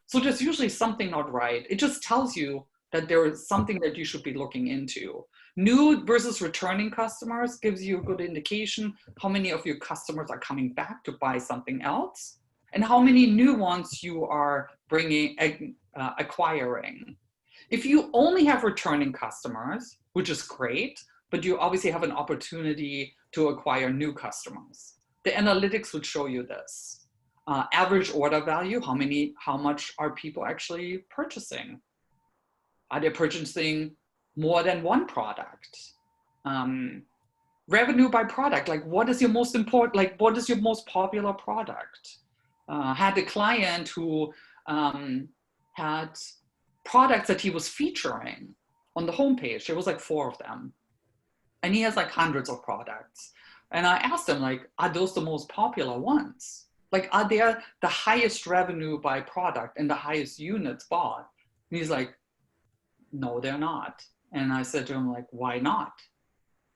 So there's usually something not right. It just tells you that there is something that you should be looking into. New versus returning customers gives you a good indication how many of your customers are coming back to buy something else and how many new ones you are acquiring. If you only have returning customers, which is great, but you obviously have an opportunity to acquire new customers. The analytics would show you this. Average order value, how much are people actually purchasing? Are they purchasing more than one product? Revenue by product, like what is your most important, like what is your most popular product? Had a client who had products that he was featuring on the homepage. There was like 4 of them. And he has like hundreds of products. And I asked him, like, are those the most popular ones? Like, are they the highest revenue by product and the highest units bought? And he's like, no, they're not. And I said to him, like, why not?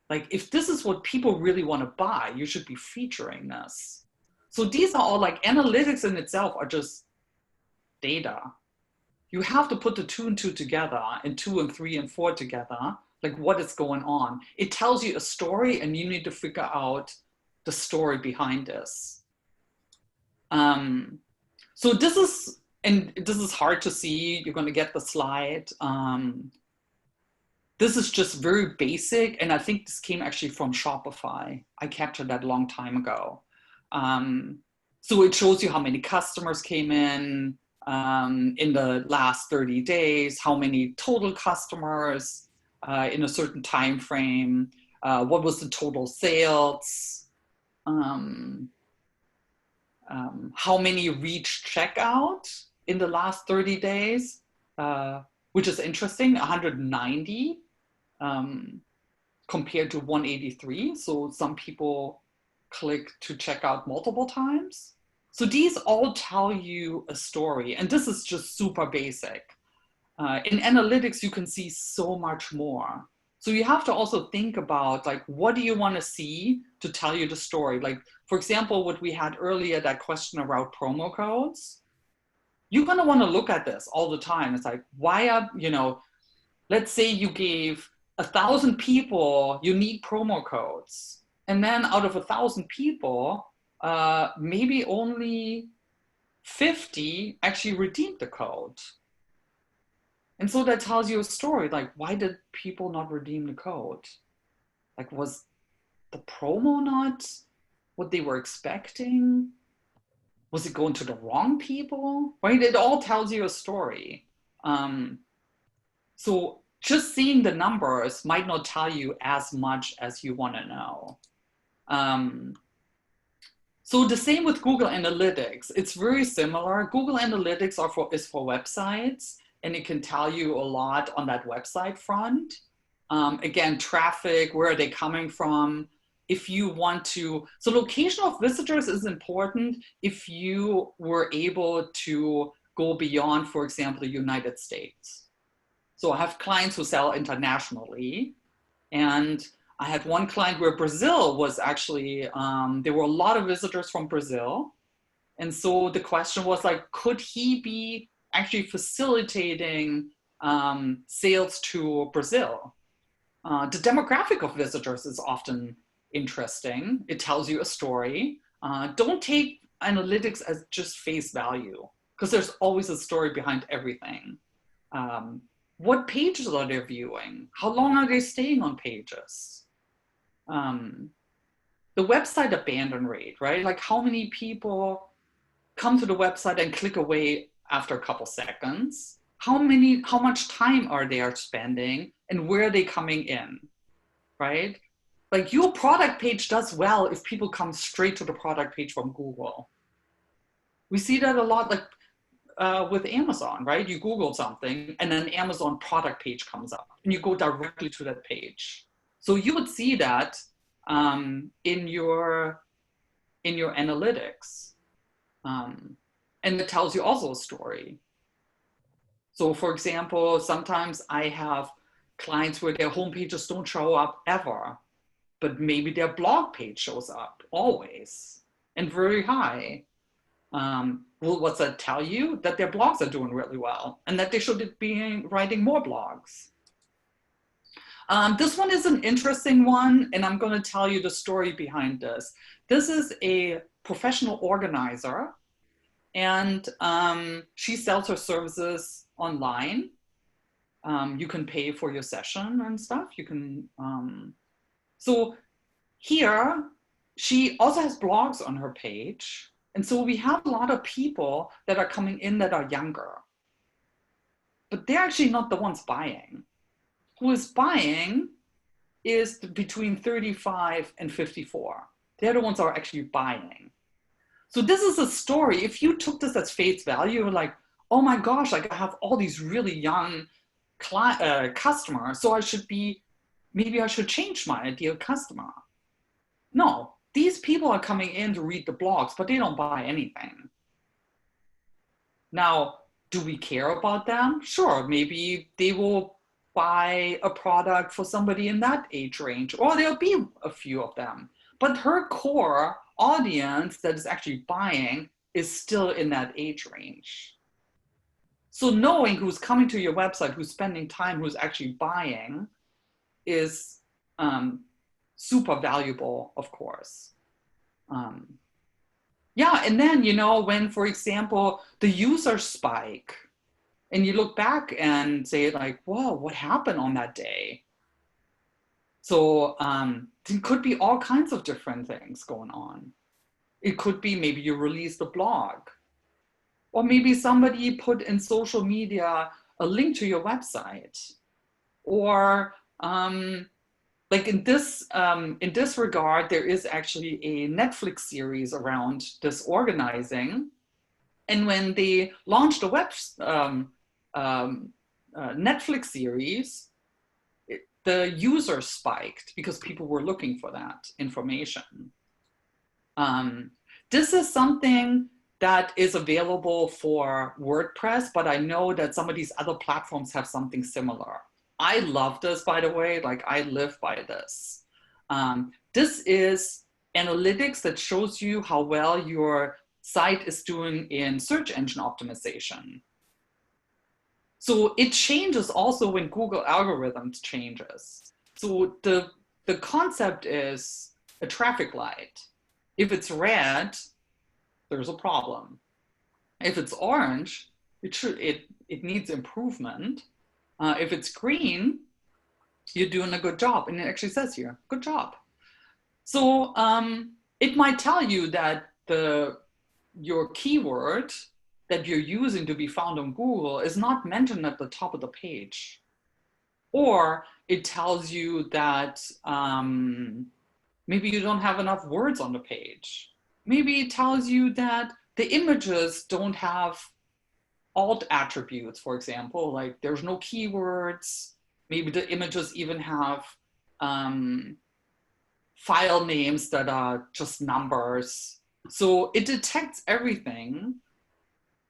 Like, if this is what people really want to buy, you should be featuring this. So these are all like analytics in itself are just data. You have to put the 2 and 2 together and 2 and 3 and 4 together, like what is going on. It tells you a story and you need to figure out the story behind this. So this is, and this is hard to see, you're going to get the slide. This is just very basic, and I think this came actually from Shopify. I captured that a long time ago. So it shows you how many customers came in the last 30 days, how many total customers in a certain time frame, what was the total sales, how many reached checkout in the last 30 days, which is interesting, 190 compared to 183. So some people click to check out multiple times. So these all tell you a story, and this is just super basic. In analytics, you can see so much more. So you have to also think about, like, what do you want to see to tell you the story? Like, for example, what we had earlier, that question about promo codes. You're going to want to look at this all the time. It's like, why are, you know, let's say you gave 1,000 people unique promo codes, and then out of 1,000 people, maybe only 50 actually redeemed the code. And so that tells you a story, like, why did people not redeem the code? Like, was the promo not what they were expecting? Was it going to the wrong people? Right? It all tells you a story. So just seeing the numbers might not tell you as much as you want to know. So the same with Google Analytics. It's very similar. Google Analytics is for websites, and it can tell you a lot on that website front. Again, traffic, where are they coming from? If you want to, so location of visitors is important if you were able to go beyond, for example, the United States. So I have clients who sell internationally, and I had one client where Brazil was actually, there were a lot of visitors from Brazil. And so the question was, like, could he be actually facilitating sales to Brazil? The demographic of visitors is often interesting. It tells you a story. Don't take analytics as just face value, because there's always a story behind everything. What pages are they viewing? How long are they staying on pages? The website abandon rate, right? Like, how many people come to the website and click away after a couple seconds? How much time are they spending, and where are they coming in, right? Like, your product page does well if people come straight to the product page from Google. We see that a lot. Like, with Amazon, right? You Google something and then Amazon product page comes up and you go directly to that page. So you would see that in your analytics. And it tells you also a story. So for example, sometimes I have clients where their home pages don't show up ever, but maybe their blog page shows up always and very high. Well, what's that tell you? That their blogs are doing really well and that they should be writing more blogs. This one is an interesting one, and I'm going to tell you the story behind this. This is a professional organizer, and she sells her services online. You can pay for your session and stuff. You can. So here, she also has blogs on her page. And so we have a lot of people that are coming in that are younger, but they're actually not the ones buying. Who is buying is between 35 and 54. They're the ones that are actually buying. So this is a story. If you took this as face value, like, oh my gosh, like I have all these really young customers, so maybe I should change my ideal customer. No, these people are coming in to read the blogs, but they don't buy anything. Now, do we care about them? Sure, maybe they will buy a product for somebody in that age range, or there'll be a few of them. But her core audience that is actually buying is still in that age range. So knowing who's coming to your website, who's spending time, who's actually buying is super valuable, of course. Yeah, and then, you know, when, for example, the users spike and you look back and say like, whoa, what happened on that day? So there could be all kinds of different things going on. It could be maybe you released a blog, or maybe somebody put in social media a link to your website, or like in this regard, there is actually a Netflix series around this organizing. And when they launched a Netflix series, the users spiked because people were looking for that information. This is something that is available for WordPress, but I know that some of these other platforms have something similar. I love this, by the way, like I live by this. This is analytics that shows you how well your site is doing in search engine optimization. So it changes also when Google algorithms changes. So the concept is a traffic light. If it's red, there's a problem. If it's orange, it needs improvement. If it's green, you're doing a good job. And it actually says here, good job. So it might tell you that your keyword that you're using to be found on Google is not mentioned at the top of the page. Or it tells you that maybe you don't have enough words on the page. Maybe it tells you that the images don't have alt attributes, for example, like there's no keywords. Maybe the images even have file names that are just numbers. So it detects everything.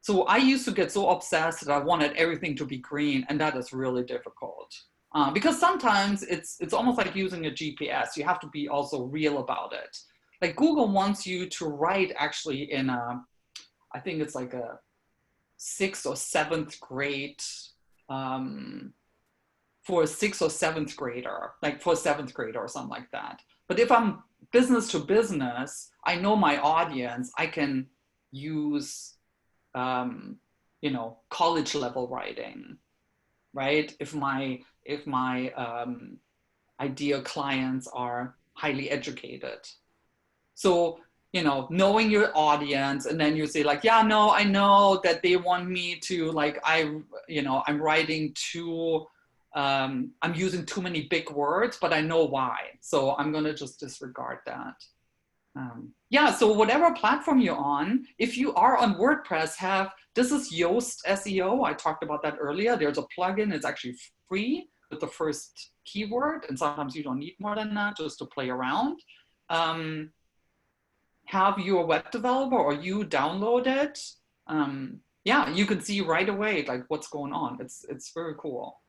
So I used to get so obsessed that I wanted everything to be green, and that is really difficult. Because sometimes it's almost like using a GPS. You have to be also real about it. Like Google wants you to write actually in I think it's like a 6th or 7th grade for a 6th or 7th grader, like for a 7th grader or something like that. But if I'm business to business, I know my audience, I can use, you know, college level writing, right? If my ideal clients are highly educated. So, you know, knowing your audience, and then you say like, yeah, no, I know that they want me to like, I'm writing too, I'm using too many big words, but I know why. So I'm going to just disregard that. Yeah, so whatever platform you're on, if you are on WordPress, this is Yoast SEO. I talked about that earlier. There's a plugin, it's actually free with the first keyword, and sometimes you don't need more than that just to play around. Have your web developer or you download it. Yeah, you can see right away like what's going on. It's very cool.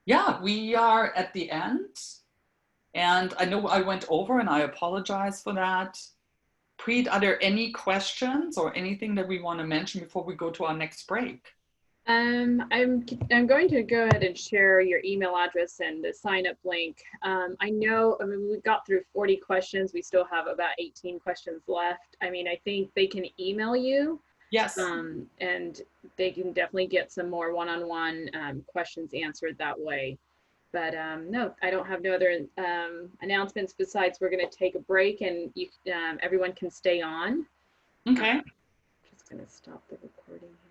Yeah, we are at the end. And I know I went over and I apologize for that. Preet, are there any questions or anything that we want to mention before we go to our next break? I'm going to go ahead and share your email address and the sign up link. I know, I mean, we got through 40 questions. We still have about 18 questions left. I mean, I think they can email you. Yes. And they can definitely get some more one-on-one questions answered that way. But no, I don't have no other announcements besides we're going to take a break and you, everyone can stay on. Okay. Just going to stop the recording here.